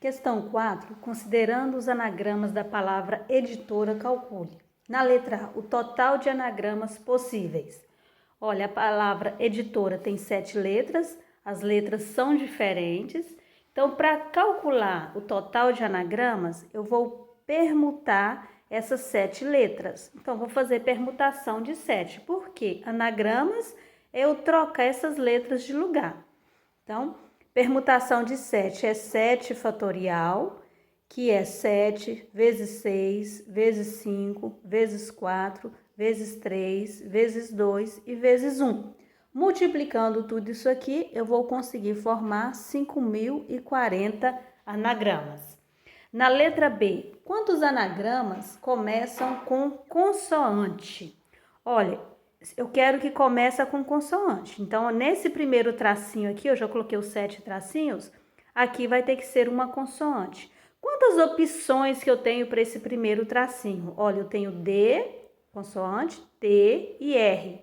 Questão 4. Considerando os anagramas da palavra editora, calcule. Na letra A, o total de anagramas possíveis. Olha, a palavra editora tem 7 letras, as letras são diferentes. Então, para calcular o total de anagramas, eu vou permutar essas 7 letras. Então, vou fazer permutação de 7. Por quê? Anagramas é eu trocar essas letras de lugar. Então, permutação de 7 é 7 fatorial, que é 7 vezes 6, vezes 5, vezes 4, vezes 3, vezes 2 e vezes 1. Multiplicando tudo isso aqui, eu vou conseguir formar 5.040 anagramas. Na letra B, quantos anagramas começam com consoante? Olha, eu quero que comece com consoante. Então, nesse primeiro tracinho aqui, eu já coloquei os 7 tracinhos, aqui vai ter que ser uma consoante. Quantas opções que eu tenho para esse primeiro tracinho? Olha, eu tenho D, consoante, T e R.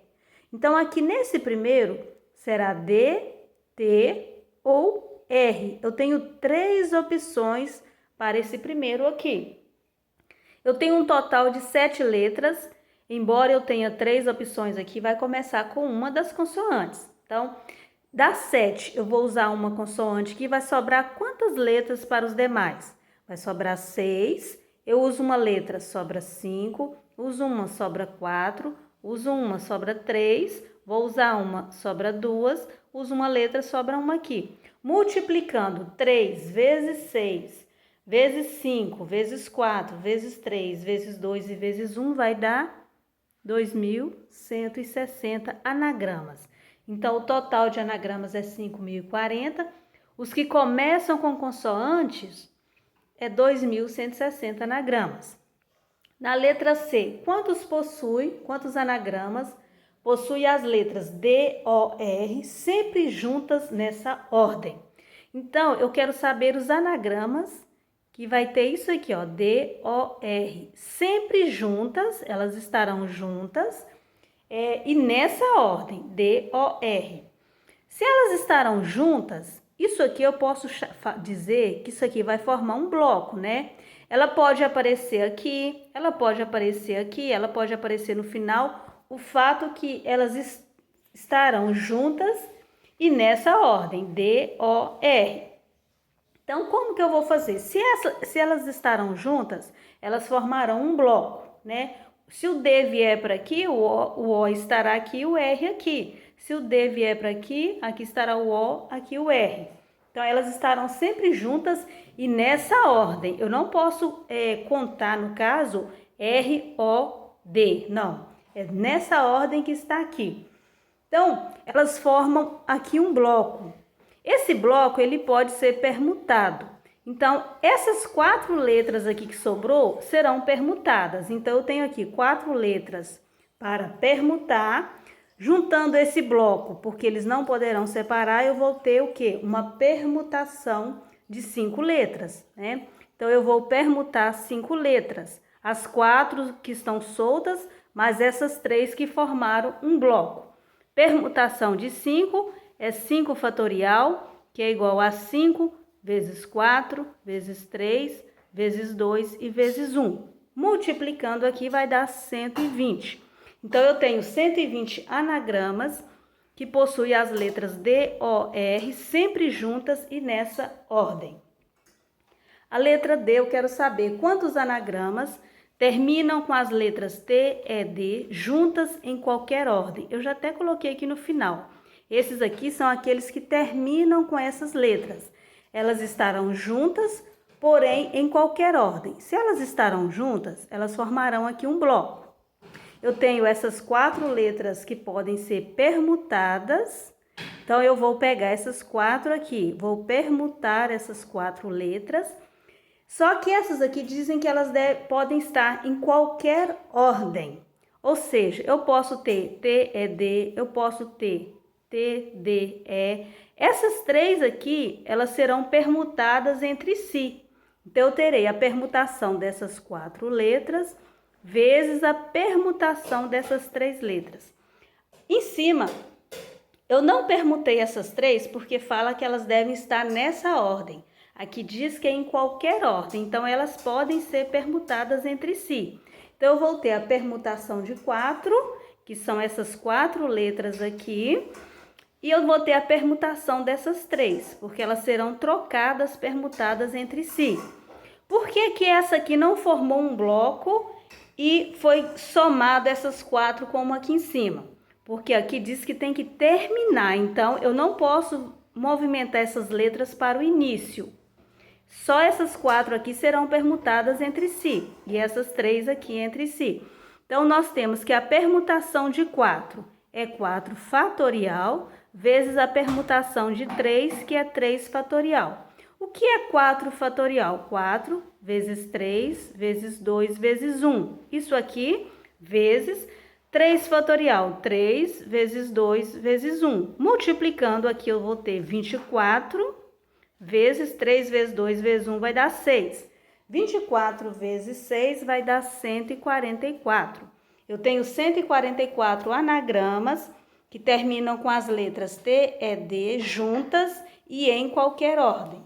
Então, aqui nesse primeiro, será D, T ou R. Eu tenho 3 opções para esse primeiro aqui. Eu tenho um total de 7 letras. Embora eu tenha 3 opções aqui, vai começar com uma das consoantes. Então, das 7, eu vou usar uma consoante que vai sobrar quantas letras para os demais? Vai sobrar 6, eu uso uma letra, sobra 5, uso uma, sobra 4, uso uma, sobra 3, vou usar uma, sobra 2, uso uma letra, sobra uma aqui. Multiplicando 3 vezes 6, vezes 5, vezes 4, vezes 3, vezes 2 e vezes 1 vai dar 2.160 anagramas. Então, o total de anagramas é 5.040. Os que começam com consoantes é 2.160 anagramas. Na letra C, quantos anagramas possui as letras D, O, R, sempre juntas nessa ordem? Então, eu quero saber os anagramas que vai ter isso aqui, ó, D, O, R, sempre juntas, elas estarão juntas, e nessa ordem, D, O, R. Se elas estarão juntas, isso aqui eu posso dizer que isso aqui vai formar um bloco, né? Ela pode aparecer aqui, ela pode aparecer aqui, ela pode aparecer no final, o fato que elas estarão juntas e nessa ordem, D, O, R. Então, como que eu vou fazer? Se elas estarão juntas, elas formarão um bloco, né? Se o D vier para aqui, o O estará aqui, o R aqui. Se o D vier para aqui, aqui estará o O, aqui o R. Então, elas estarão sempre juntas e nessa ordem. Eu não posso contar, no caso, R, O, D. Não, é nessa ordem que está aqui. Então, elas formam aqui um bloco. Esse bloco, ele pode ser permutado. Então, essas 4 letras aqui que sobrou serão permutadas. Então, eu tenho aqui 4 letras para permutar. Juntando esse bloco, porque eles não poderão separar, eu vou ter o quê? Uma permutação de 5 letras, né? Então, eu vou permutar 5 letras. As 4 que estão soltas, mas essas 3 que formaram um bloco. Permutação de 5 é 5 fatorial, que é igual a 5 vezes 4, vezes 3, vezes 2 e vezes 1. Multiplicando aqui vai dar 120. Então, eu tenho 120 anagramas que possuem as letras D, O, R sempre juntas e nessa ordem. A letra D, eu quero saber quantos anagramas terminam com as letras T, E, D juntas em qualquer ordem. Eu já até coloquei aqui no final. Esses aqui são aqueles que terminam com essas letras. Elas estarão juntas, porém em qualquer ordem. Se elas estarão juntas, elas formarão aqui um bloco. Eu tenho essas 4 letras que podem ser permutadas. Então, eu vou pegar essas 4 aqui, vou permutar essas 4 letras. Só que essas aqui dizem que elas podem estar em qualquer ordem. Ou seja, eu posso ter T, E, D, eu posso ter T, D, E. Essas 3 aqui, elas serão permutadas entre si. Então, eu terei a permutação dessas 4 letras vezes a permutação dessas 3 letras. Em cima, eu não permutei essas 3 porque fala que elas devem estar nessa ordem. Aqui diz que é em qualquer ordem, então elas podem ser permutadas entre si. Então, eu vou ter a permutação de 4, que são essas 4 letras aqui, e eu vou ter a permutação dessas 3, porque elas serão trocadas, permutadas entre si. Por que que essa aqui não formou um bloco e foi somado essas 4 como aqui em cima? Porque aqui diz que tem que terminar, então eu não posso movimentar essas letras para o início. Só essas 4 aqui serão permutadas entre si, e essas 3 aqui entre si. Então, nós temos que a permutação de 4 é 4 fatorial, vezes a permutação de 3, que é 3 fatorial. O que é 4 fatorial? 4 vezes 3, vezes 2, vezes 1. Isso aqui, vezes 3 fatorial, 3 vezes 2, vezes 1. Multiplicando aqui, eu vou ter 24 vezes 3 vezes 2 vezes 1 vai dar 6. 24 vezes 6 vai dar 144. Eu tenho 144 anagramas que terminam com as letras T, E, D juntas e em qualquer ordem.